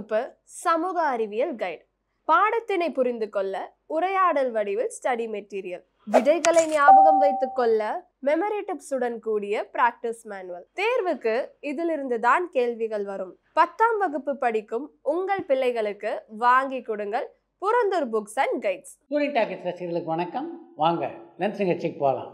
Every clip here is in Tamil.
வகுப்பு சமூக அறிவியல் கைடு. பாடத்தினை புரிந்து கொள்ள உரையாடல் வடிவில் ஸ்டடி மெட்டீரியல். விடைகளை ஞாபகம் வைத்துக் கொள்ள மெமரி டிப்ஸுடன் கூடிய பிராக்டிஸ் மேனுவல். தேர்வுக்கு இதிலிருந்து தான் கேள்விகள் வரும். 10ஆம் வகுப்பு படிக்கும் உங்கள் பிள்ளைகளுக்கு வாங்கி கொடுங்கள் Purandur books and guides. Touring talkies ரசிகர்களுக்கு வணக்கம். வாங்க லென்ஸ் நிகழ்ச்சிக்கு போகலாம்.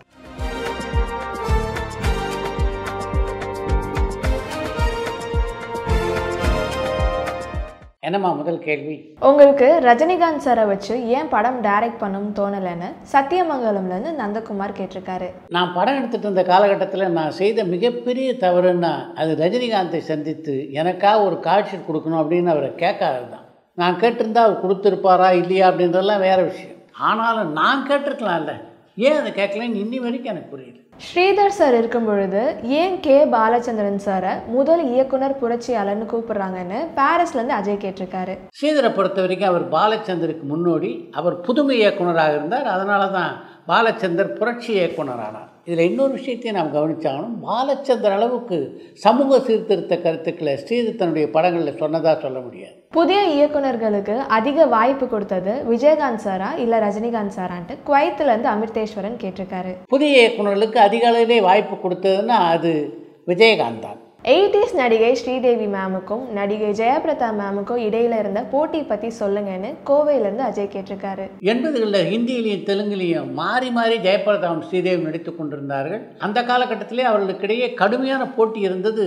என்னம்மா முதல் கேள்வி? உங்களுக்கு ரஜினிகாந்த் சாரை வச்சு ஏன் படம் டைரக்ட் பண்ணணும்னு தோணலைன்னு சத்தியமங்கலம்லேருந்து நந்தகுமார் கேட்டிருக்காரு. நான் படம் எடுத்துகிட்டு இருந்த காலகட்டத்தில் நான் செய்த மிகப்பெரிய தவறுன்னா அது ரஜினிகாந்தை சந்தித்து எனக்காக ஒரு காட்சி கொடுக்கணும் அப்படின்னு அவரை கேட்காது தான். நான் கேட்டிருந்தா அவர் கொடுத்துருப்பாரா இல்லையா அப்படின்றதெல்லாம் வேறு விஷயம். ஆனாலும் நான் கேட்டிருக்கலாம்ல, ஏன் அதை கேட்கலன்னு இன்னி வரைக்கும் எனக்கு புரியல. ஸ்ரீதர் சார் இருக்கும் பொழுது ஏன் கே பாலச்சந்திரன் சாரை முதல் இயக்குனர் புரட்சியாளர்னு கூப்பிடுறாங்கன்னு பாரிஸ்லேருந்து அஜய் கேட்டிருக்காரு. ஸ்ரீதரை பொறுத்த வரைக்கும் அவர் பாலச்சந்தருக்கு முன்னோடி. அவர் புதுமை இயக்குனராக இருந்தார். அதனால தான் பாலச்சந்தர் புரட்சி இயக்குனர் ஆனார். இதில் இன்னொரு விஷயத்தையும் நாம் கவனிச்சாகணும். பாலச்சந்தர் அளவுக்கு சமூக சீர்திருத்த கருத்துக்களை ஸ்ரீதர் தன்னுடைய படங்களில் சொன்னதாக சொல்ல முடியாது. புதிய இயக்குனர்களுக்கு அதிக வாய்ப்பு கொடுத்தது விஜயகாந்த் சாரா இல்லை ரஜினிகாந்த் சாரான்ட்டு குவைத்திலேருந்து அமிர்தேஸ்வரன் கேட்டிருக்காரு. புதிய இயக்குனர்களுக்கு அதிக அளவிலே வாய்ப்பு கொடுத்ததுன்னா அது விஜயகாந்த் தான். 80s நடிகை ஸ்ரீதேவி மேமுக்கும் நடிகை ஜெயபிரதா மேமுக்கும் இடையில இருந்த போட்டி பற்றி சொல்லுங்கன்னு கோவையிலேருந்து அஜய் கேட்டிருக்காரு. 80களில் ஹிந்தியிலையும் தெலுங்குலையும் மாறி மாறி ஜெயபிரதாவும் ஸ்ரீதேவி நடித்து கொண்டிருந்தார்கள். அந்த காலகட்டத்திலே அவர்களுக்கிடையே கடுமையான போட்டி இருந்தது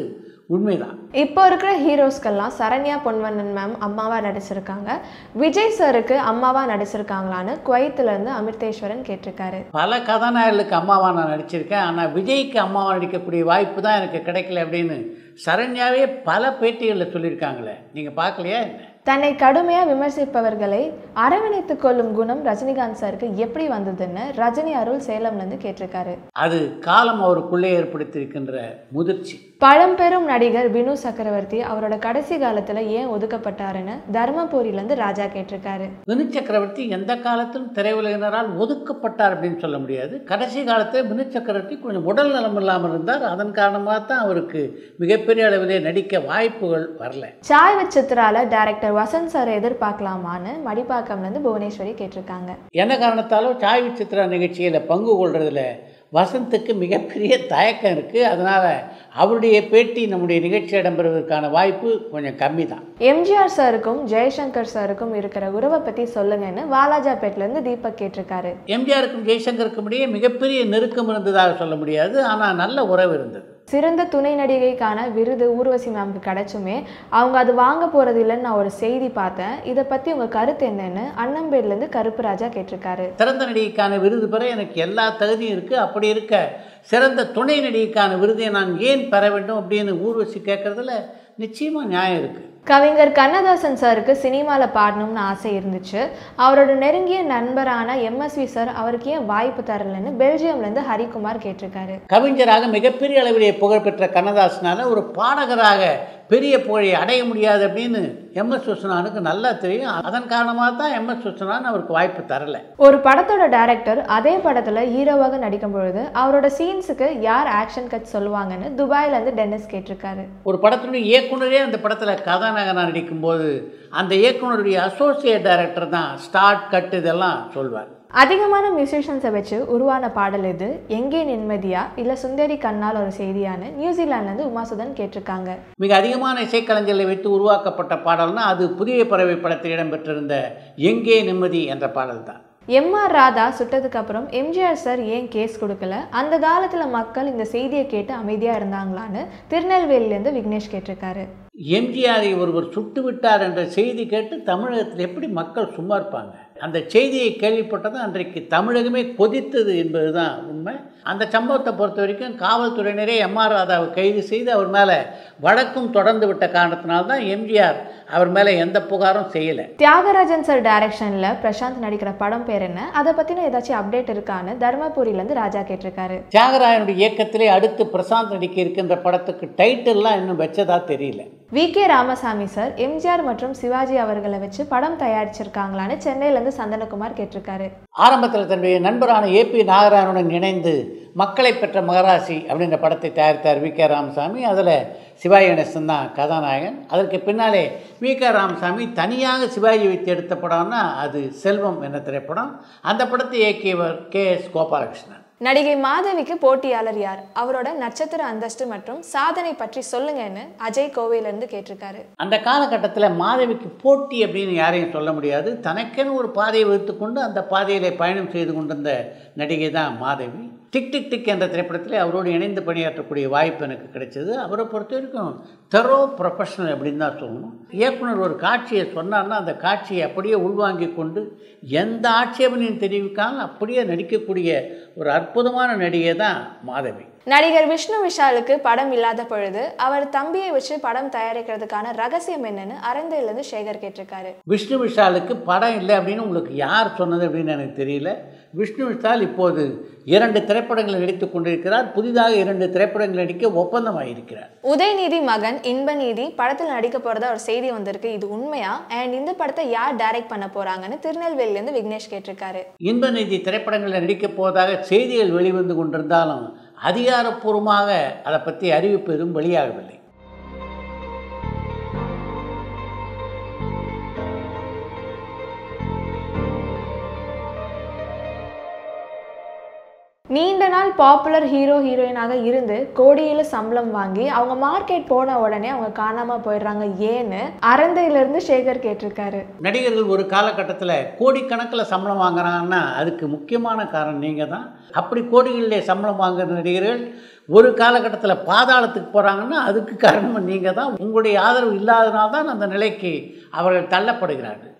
உண்மைதான். இப்போ இருக்கிற ஹீரோஸ்கெல்லாம் சரண்யா பொன்வண்ணன் மேம் அம்மாவா நடிச்சிருக்காங்க. விஜய் சாருக்கு அம்மாவா நடிச்சிருக்காங்களான்னு குவைத்திலேருந்து அமிர்தேஸ்வரன் கேட்டிருக்காரு. பல கதாநாயகர்களுக்கு அம்மாவா நான் நடிச்சிருக்கேன். ஆனால் விஜய்க்கு அம்மாவா நடிக்கக்கூடிய வாய்ப்பு தான் எனக்கு கிடைக்கல அப்படின்னு சரண்யாவே பல பேட்டிகளில் சொல்லியிருக்காங்களே, நீங்கள் பார்க்கலையா என்ன? தன்னை கடுமையாக விமர்சிப்பவர்களை அரவணைத்து கொள்ளும் குணம் ரஜினிகாந்த் சாருக்கு எப்படி வந்ததுன்னு ரஜினி அருள் சேலம்லேருந்து கேட்டிருக்காரு. அது காலம் அவருக்குள்ளே ஏற்படுத்தியிருக்கின்ற முதிர்ச்சி. பழம்பெரும் நடிகர் வினு சக்கரவர்த்தி அவரோட கடைசி காலத்தில் ஏன் ஒதுக்கப்பட்டாருன்னு தர்மபுரியிலேருந்து ராஜா கேட்டிருக்காரு. வினு சக்கரவர்த்தி எந்த காலத்திலும் திரையுலகினரால் ஒதுக்கப்பட்டார் அப்படின்னு சொல்ல முடியாது. கடைசி காலத்தில் வினு சக்கரவர்த்தி கொஞ்சம் உடல் நலம் இல்லாமல் இருந்தார். அதன் காரணமாக தான் அவருக்கு மிகப்பெரிய அளவிலே நடிக்க வாய்ப்புகள் வரல. சாய் விசித்ரால டைரக்டர் வசந்த் சாரை எதிர்பார்க்கலாமான்னு மடிப்பாக்கம்லேருந்து புவனேஸ்வரி கேட்டிருக்காங்க. என்ன காரணத்தாலோ சாய் விசித்ரா நிகழ்ச்சியில் பங்கு கொள்றதுல வசந்துக்கு மிகப்பெரிய தயக்கம் இருக்குது. அதனால் அவருடைய பேட்டி நம்முடைய நிகழ்ச்சி இடம்பெறுவதற்கான வாய்ப்பு கொஞ்சம் கம்மி தான். எம்ஜிஆர் சாருக்கும் ஜெய்சங்கர் சாருக்கும் இருக்கிற உறவை பற்றி சொல்லுங்கன்னு வாலாஜாபேட்லேருந்து தீபக் கேட்டிருக்காரு. எம்ஜிஆருக்கும் ஜெய்சங்கருக்கும் இடையே மிகப்பெரிய நெருக்கம் இருந்ததாக சொல்ல முடியாது, ஆனால் நல்ல உறவு இருந்தது. சிறந்த துணை நடிகைக்கான விருது ஊர்வசி மேம்க்கு கிடைச்சுமே அவங்க அது வாங்க போறது இல்லைன்னு நான் ஒரு செய்தி பார்த்தேன். இதை பற்றி உங்கள் கருத்து என்னன்னு அன்னம்பேட்லேருந்து கருப்பு ராஜா கேட்டிருக்காரு. சிறந்த நடிகைக்கான விருது பெற எனக்கு எல்லா தகுதியும் இருக்குது. அப்படி இருக்க சிறந்த துணை நடிகைக்கான விருதை நான் ஏன் பெற வேண்டும் அப்படின்னு ஊர்வசி கேட்குறதுல நிச்சயமாக நியாயம் இருக்குது. கவிஞர் கண்ணதாசன் சாருக்கு சினிமாவில் பாடணும்னு ஆசை இருந்துச்சு. அவரோட நெருங்கிய நண்பரான MSV சார் அவருக்கு ஏன் வாய்ப்பு தரலன்னு பெல்ஜியம்லேருந்து ஹரிகுமார் கேட்டிருக்காரு. கவிஞராக மிகப்பெரிய அளவிலே புகழ்பெற்ற கண்ணதாசனால ஒரு பாடகராக பெரிய புகழை அடைய முடியாது அப்படின்னு MS விஸ்வநாதனுக்கு நல்லா தெரியும். அதன் காரணமாக தான் MS விஸ்வநாதன் அவருக்கு வாய்ப்பு தரல. ஒரு படத்தோட டைரக்டர் அதே படத்தில் ஹீரோவாக நடிக்கும் பொழுது அவரோட சீன்ஸுக்கு யார் ஆக்ஷன் கட் சொல்லுவாங்கன்னு துபாயிலேருந்து டென்னிஸ் கேட்டிருக்காரு. ஒரு படத்துடைய இயக்குனரே அந்த படத்தில் கதாநாயகனாக நடிக்கும்போது அந்த இயக்குனருடைய அசோசியேட் டைரக்டர் தான் ஸ்டார்ட் கட் இதெல்லாம் சொல்வார். அதிகமான மியூசிஷியன்ஸை வச்சு உருவான பாடல் இது எங்கே நிம்மதியா இல்லை சுந்தரி கண்ணால் ஒரு செய்தியான்னு நியூசிலாண்ட்லேருந்து உமாசுதன் கேட்டிருக்காங்க. மிக அதிகமான இசைக்கலைஞர்களை வைத்து உருவாக்கப்பட்ட பாடல்னா அது புதிய பறவை படத்தில் இடம்பெற்றிருந்த எங்கே நிம்மதி என்ற பாடல் தான். MR ராதா சுட்டதுக்கு அப்புறம் எம்ஜிஆர் சார் ஏன் கேஸ் கொடுக்கல, அந்த காலத்தில் மக்கள் இந்த செய்தியை கேட்டு அமைதியாக இருந்தாங்களான்னு திருநெல்வேலியிலேருந்து விக்னேஷ் கேட்டிருக்காரு. எம்ஜிஆரை ஒருவர் சுட்டு விட்டார் என்ற செய்தி கேட்டு தமிழகத்தில் எப்படி மக்கள் சும்மா இருப்பாங்க? அந்த செய்தியை கேள்விப்பட்டது அன்றைக்கு தமிழகமே கொதித்தது என்பதுதான் உண்மை. அந்த சம்பவத்தை பொறுத்த வரைக்கும் காவல்துறையினரே MR ராதாவை கைது செய்து அவர் மேலே வழக்கும் தொடர்ந்து விட்ட காரணத்தினால்தான் எம்ஜிஆர் அவர் மேலே எந்த புகாரும் செய்யலை. தியாகராஜன் சார் டைரக்ஷனில் பிரசாந்த் நடிக்கிற படம் பேர் என்ன, அதை பற்றின ஏதாச்சும் அப்டேட் இருக்கான்னு தர்மபுரியிலேருந்து ராஜா கேட்டிருக்காரு. தியாகராஜனுடைய இயக்கத்திலே அடுத்து பிரசாந்த் நடிக்க இருக்கின்ற படத்துக்கு டைட்டில்லாம் இன்னும் வச்சதா தெரியல. VK ராமசாமி சார் எம்ஜிஆர் மற்றும் சிவாஜி அவர்களை வச்சு படம் தயாரிச்சிருக்காங்களான்னு சென்னையிலேருந்து சந்தனகுமார் கேட்டிருக்காரு. ஆரம்பத்தில் தன்னுடைய நண்பரான AP நாகராஜனுடன் இணைந்து மக்களை பெற்ற மகராசி அப்படின்ற படத்தை தயாரித்தார் வி.கே. ராமசாமி. அதில் சிவாஜி கணேசன் தான் கதாநாயகன். அதற்கு பின்னாலே வி.கே. ராமசாமி தனியாக சிவாஜி வைத்து எடுத்த படம்னா அது செல்வம் என்ற திரைப்படம். அந்த படத்தை இயக்கியவர் கே.எஸ். கோபாலகிருஷ்ணன். நடிகை மாதவிக்கு போட்டியாளர் யார்? அவரோட நட்சத்திர அந்தஸ்து மற்றும் சாதனை பற்றி சொல்லுங்கன்னு அஜய் கோவையிலேருந்து கேட்டிருக்காரு. அந்த காலகட்டத்தில் மாதவிக்கு போட்டி அப்படின்னு யாரையும் சொல்ல முடியாது. தனக்கென ஒரு பாதையை வைத்துக்கொண்டு அந்த பாதையிலே பயணம் செய்து கொண்டிருந்த நடிகை தான் மாதவி. டிக் டிக் டிக் என்ற திரைப்படத்தில் அவரோடு இணைந்து பணியாற்றக்கூடிய வாய்ப்பு எனக்கு கிடைச்சது. அவரை பொறுத்த வரைக்கும் தெரோ ப்ரொஃபஷனல் அப்படின்னு தான் சொல்லணும். இயக்குனர் ஒரு காட்சியை சொன்னார்னா அந்த காட்சியை அப்படியே உள்வாங்கி கொண்டு எந்த ஆட்சேபனையும் தெரிவிக்காமல் அப்படியே நடிக்கக்கூடிய ஒரு அற்புதமான நடிகை தான் மாதவி. நடிகர் விஷ்ணு விஷாலுக்கு படம் இல்லாத பொழுது அவர் தம்பியை வச்சு படம் தயாரிக்கிறதுக்கான ரகசியம் என்னன்னு அரந்தையிலேருந்து சேகர் கேட்டிருக்காரு. விஷ்ணு விஷாலுக்கு படம் இல்லை அப்படின்னு உங்களுக்கு யார் சொன்னது அப்படின்னு எனக்கு தெரியல. விஷ்ணு விஷால் இப்போது 2 திரைப்படங்கள் நடித்துக் கொண்டிருக்கிறார். புதிதாக 2 திரைப்படங்கள் நடிக்க ஒப்பந்தமாயிருக்கிறார். உதயநிதி மகன் இன்பநீதி படத்தில் நடிக்க போறதா ஒரு செய்தி வந்திருக்கு. இது உண்மையா? அண்ட் இந்த படத்தை யார் டைரக்ட் பண்ண போறாங்கன்னு திருநெல்வேலியிலேருந்து விக்னேஷ் கேட்டிருக்காரு. இன்பநீதி திரைப்படங்களில் நடிக்கப் போவதாக செய்திகள் வெளிவந்து கொண்டிருந்தாலும் அதிகாரப்பூர்வமாக அதை பற்றி அறிவிப்பு எதுவும் வெளியாகவில்லை. நீண்ட நாள் பாப்புலர் ஹீரோ ஹீரோயினாக இருந்து கோடியில் சம்பளம் வாங்கி அவங்க மார்க்கெட் போன உடனே அவங்க காணாமல் போயிடுறாங்க ஏன்னு அரந்தையிலேருந்து சேகர் கேட்டிருக்காரு. நடிகர்கள் ஒரு காலகட்டத்தில் கோடிக்கணக்கில் சம்பளம் வாங்குறாங்கன்னா அதுக்கு முக்கியமான காரணம் நீங்கள் தான். அப்படி கோடிகளிலே சம்பளம் வாங்குகிற நடிகர்கள் ஒரு காலகட்டத்தில் பாதாளத்துக்கு போகிறாங்கன்னா அதுக்கு காரணம் நீங்கள் தான். உங்களுடைய ஆதரவு இல்லாதனால்தான் அந்த நிலைக்கு அவர்கள் தள்ளப்படுகிறார்கள்.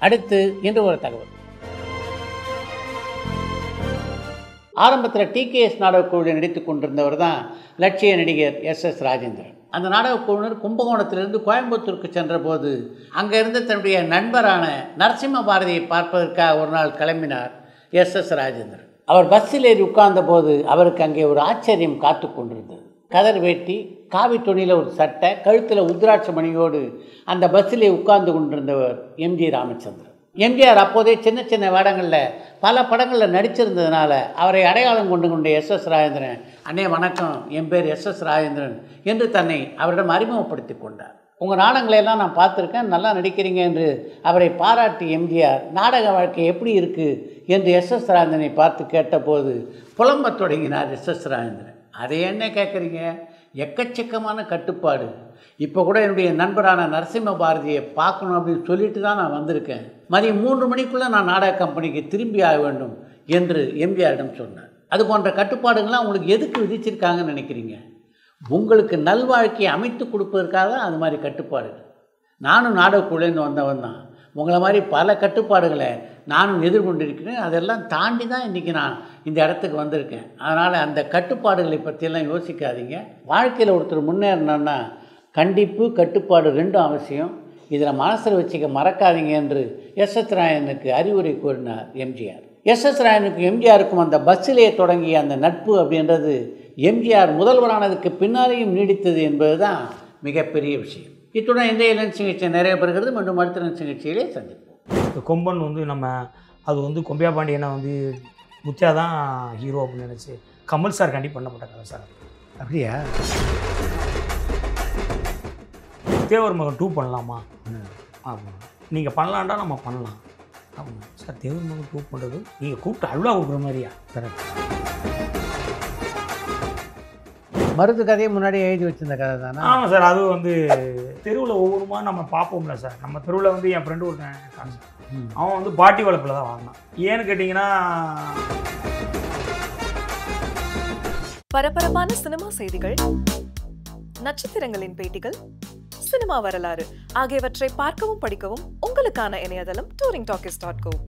அடுத்து இன்று ஒரு தகவல். ஆரம்பத்தில் டிகேஎஸ் நாடகக்குழுவில் நடித்துக் கொண்டிருந்தவர் தான் லட்சிய நடிகர் எஸ்.எஸ். ராஜேந்திரன். அந்த நாடகக்குழுவினர் கும்பகோணத்திலிருந்து கோயம்புத்தூருக்கு சென்ற போது அங்கே இருந்த தன்னுடைய நண்பரான நரசிம்ம பாரதியை பார்ப்பதற்காக ஒரு நாள் கிளம்பினார் எஸ்.எஸ். ராஜேந்திரன். அவர் பஸ்ஸில் ஏறி உட்கார்ந்த போது அவருக்கு அங்கே ஒரு ஆச்சரியம் காத்து கொண்டிருந்தது. கதர் வேட்டி, காவி துணியில் ஒரு சட்டை, கழுத்தில் உத்ராட்ச மணியோடு அந்த பஸ்ஸிலே உட்கார்ந்து கொண்டிருந்தவர் எம்.ஜி. ராமச்சந்திரன். எம்ஜிஆர் அப்போதே சின்ன சின்ன வேடங்களில் பல படங்களில் நடிச்சிருந்ததுனால அவரை அடையாளம் கொண்ட எஸ்.எஸ். ராஜேந்திரன், அண்ணே வணக்கம், என் பேர் எஸ்.எஸ். ராஜேந்திரன் என்று தன்னை அவரிடம் அறிமுகப்படுத்தி கொண்டார். உங்கள் நாடகங்களையெல்லாம் நான் பார்த்துருக்கேன், நல்லா நடிக்கிறீங்க என்று அவரை பாராட்டி எம்ஜிஆர் நாடக வாழ்க்கை எப்படி இருக்குது என்று எஸ்.எஸ். ராஜேந்திரனை பார்த்து கேட்டபோது புலம்பத் தொடங்கினார் எஸ்.எஸ். ராஜேந்திரன். அதை என்ன கேட்குறீங்க, எக்கச்சக்கமான கட்டுப்பாடு. இப்போ கூட என்னுடைய நண்பரான நரசிம்ம பாரதியை பார்க்கணும் அப்படின்னு சொல்லிட்டு தான் நான் வந்திருக்கேன். மதியம் 3 மணிக்குள்ளே நான் நாடக கம்பெனிக்கு திரும்பி ஆக வேண்டும் என்று எம்ஜிஆரிடம் சொன்னார். அது போன்ற கட்டுப்பாடுகள்லாம் உங்களுக்கு எதுக்கு விதிச்சிருக்காங்கன்னு நினைக்கிறீங்க? உங்களுக்கு நல்வாழ்க்கையை அமைத்து கொடுப்பதற்காக தான் அது மாதிரி கட்டுப்பாடுகள். நானும் நாடகக்குள்ளேருந்து வந்தவன் தான். உங்களை மாதிரி பல கட்டுப்பாடுகளை நானும் எதிர்கொண்டிருக்கிறேன். அதெல்லாம் தாண்டி தான் இன்றைக்கி நான் இந்த இடத்துக்கு வந்திருக்கேன். அதனால் அந்த கட்டுப்பாடுகளை பற்றியெல்லாம் யோசிக்காதீங்க. வாழ்க்கையில் ஒருத்தர் முன்னேறணுன்னா கண்டிப்பு, கட்டுப்பாடு 2 அவசியம். இதில் மனசில் வச்சுக்க மறக்காதீங்க என்று எஸ்.எஸ். ராயனுக்கு அறிவுரை கூறினார் எம்ஜிஆர். எஸ்.எஸ். ராயனுக்கும் எம்ஜிஆருக்கும் அந்த பஸ்ஸிலே தொடங்கிய அந்த நட்பு அப்படின்றது எம்ஜிஆர் முதல்வரானதுக்கு பின்னாலேயும் நீடித்தது என்பது தான் மிகப்பெரிய விஷயம். இத்துடன் இன்றைய லஞ்ச் நிகழ்ச்சி நிறைய பெறுகிறது. மீண்டும் அடுத்த லஞ்ச் நிகழ்ச்சியிலே சந்திப்போம். இந்த கொம்பன் நம்ம அது கொம்பியா பாண்டியனை முத்தியா தான் ஹீரோ அப்படின்னு நினச்சி கமல் சார் கண்டி பண்ணப்பட்ட கதை சார். அப்படியா? தேவர் மகன் 2 பண்ணலாமா? ஆமாம், நீங்கள் பண்ணலான்டா நம்ம பண்ணலாம். ஆமாம் சார், தேவர் மகன் 2 பண்ணுறது நீங்கள் கூப்பிட்டு அல்வா கொடுக்குற மாதிரியா? கரெக்ட். மருது கதையை முன்னாடி எழுதி வச்சிருந்த கதை தானே? ஆமாம் சார், அது தெருவில் ஒவ்வொருமா நம்ம பார்ப்போம்ல சார். நம்ம தெருவில் என் ஃப்ரெண்டு ஒருத்தன் அவன் பாட்டி வளர்ப்பில் தான் வாங்கினான். ஏன்னு கேட்டிங்கன்னா, பரபரப்பான சினிமா செய்திகள், நட்சத்திரங்களின் பேட்டிகள், சினிமா வரலாறு ஆகியவற்றை பார்க்கவும் படிக்கவும் உங்களுக்கான இணையதளம் touringtalkies.co.